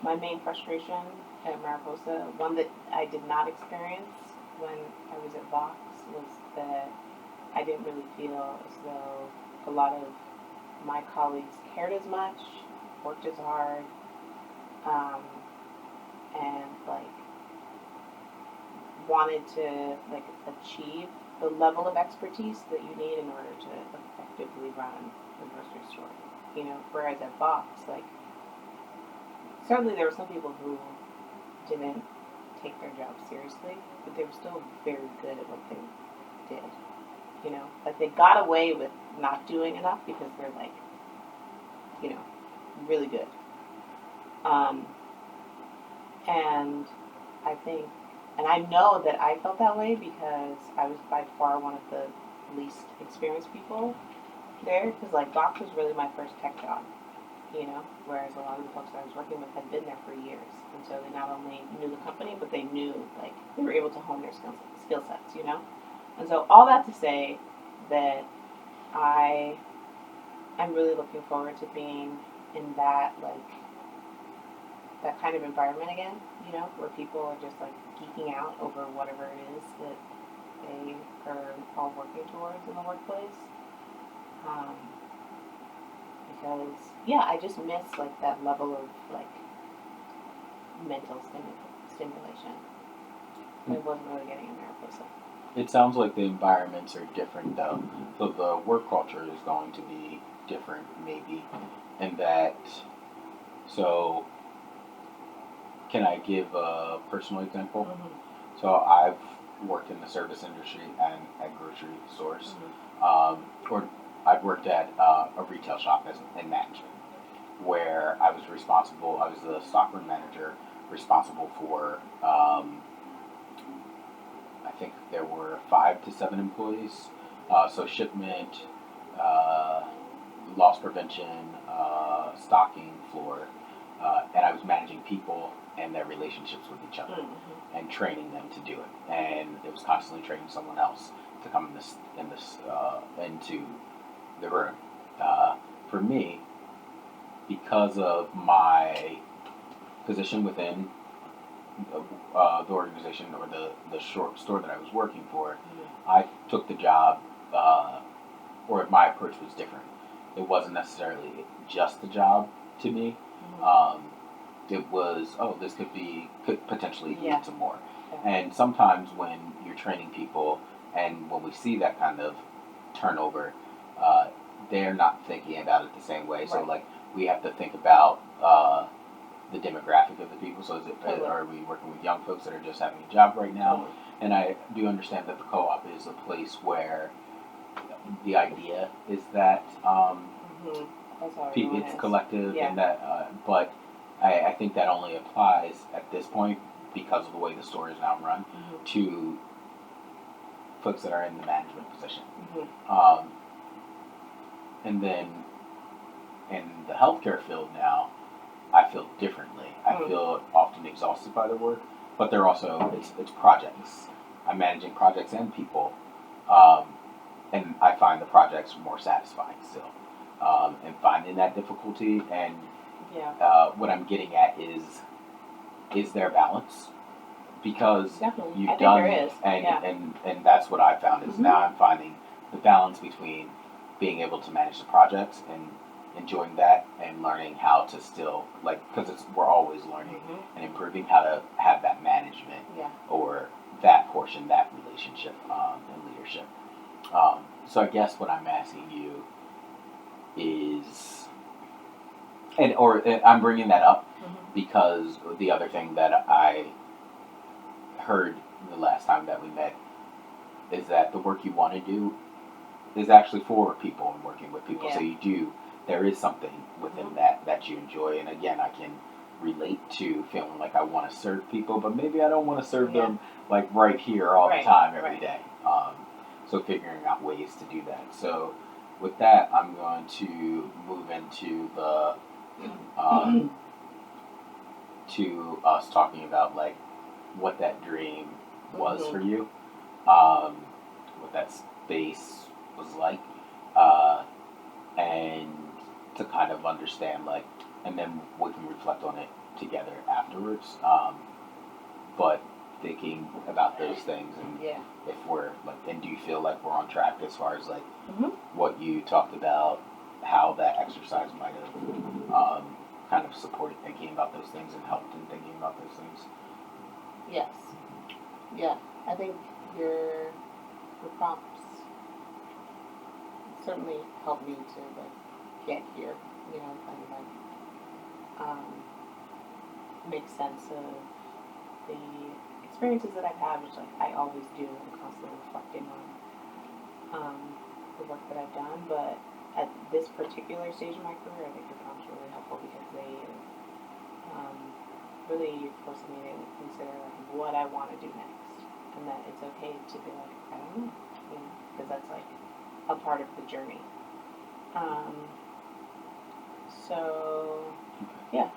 my main frustration at Mariposa, one that I did not experience when I was at Vox, was that I didn't really feel as though a lot of my colleagues cared as much, worked as hard, um, and like wanted to like achieve the level of expertise that you need in order to effectively run the grocery store. You know, whereas at Vox, like certainly there were some people who didn't take their job seriously, but they were still very good at what they did. You know, like they got away with not doing enough because they're like, you know, really good. Um, and I think, and I know that I felt that way because I was by far one of the least experienced people there. Because like Docs was really my first tech job, you know, whereas a lot of the folks that I was working with had been there for years, and so they not only knew the company, but they knew like they were able to hone their skill sets, you know. And so all that to say that I am really looking forward to being in that like that kind of environment again, you know, where people are just like geeking out over whatever it is that they are all working towards in the workplace. Um, because yeah, I just miss like that level of like mental stimulation. I wasn't really getting in Mariposa. It sounds like the environments are different though. So the work culture is going to be different maybe in that. So can I give a personal example? Mm-hmm. So I've worked in the service industry and at grocery stores. Or I've worked at a retail shop as in management where I was responsible, I was the stockroom manager responsible for I think there were 5 to 7 employees. So shipment, uh, loss prevention, stocking floor, and I was managing people and their relationships with each other, and training them to do it. And it was constantly training someone else to come into the room. For me, because of my position within the organization or the short store that I was working for, I took the job, or my approach was different. It wasn't necessarily just the job to me. Um, it was, oh, this could potentially lead to more. And sometimes when you're training people, and when we see that kind of turnover, uh, they're not thinking about it the same way. So like we have to think about the demographic of the people. So are we working with young folks that are just having a job right now? And I do understand that the co-op is a place where the idea is that it's collective and that, but I think that only applies at this point because of the way the store is now run to folks that are in the management position. And then in the healthcare field now, I feel differently. I feel often exhausted by the work, but they're also it's projects. I'm managing projects and people, and I find the projects more satisfying still. And finding that difficulty, and what I'm getting at is there balance? Because you've done, and that's what I found is now I'm finding the balance between being able to manage the projects and enjoying that and learning how to still because we're always learning and improving how to have that management or that portion, that relationship and leadership. So I guess what I'm asking you is, and I'm bringing that up because the other thing that I heard the last time that we met is that the work you want to do is actually for people and working with people. So there is something within that you enjoy. And again, I can relate to feeling like I want to serve people, but maybe I don't want to serve them like right here all the time every day. So figuring out ways to do that. So with that, I'm going to move into the to us talking about like what that dream was for you, what that space was like, and to kind of understand like and then we can reflect on it together afterwards. But thinking about those things and Yeah. if we're like, and do you feel like we're on track as far as like Mhm. what you talked about, how that exercise might have kind of supported thinking about those things and helped in thinking about those things? Yes. Yeah. I think your prompts certainly helped me to like get here. You know, kind of like make sense of the experiences that I've had, which like I always do. I'm constantly reflecting on the work that I've done, but at this particular stage of my career, I think your prompts were really helpful because they really forced me to consider like what I want to do next, and that it's okay to be like I don't know, you know, because that's like a part of the journey. So yeah,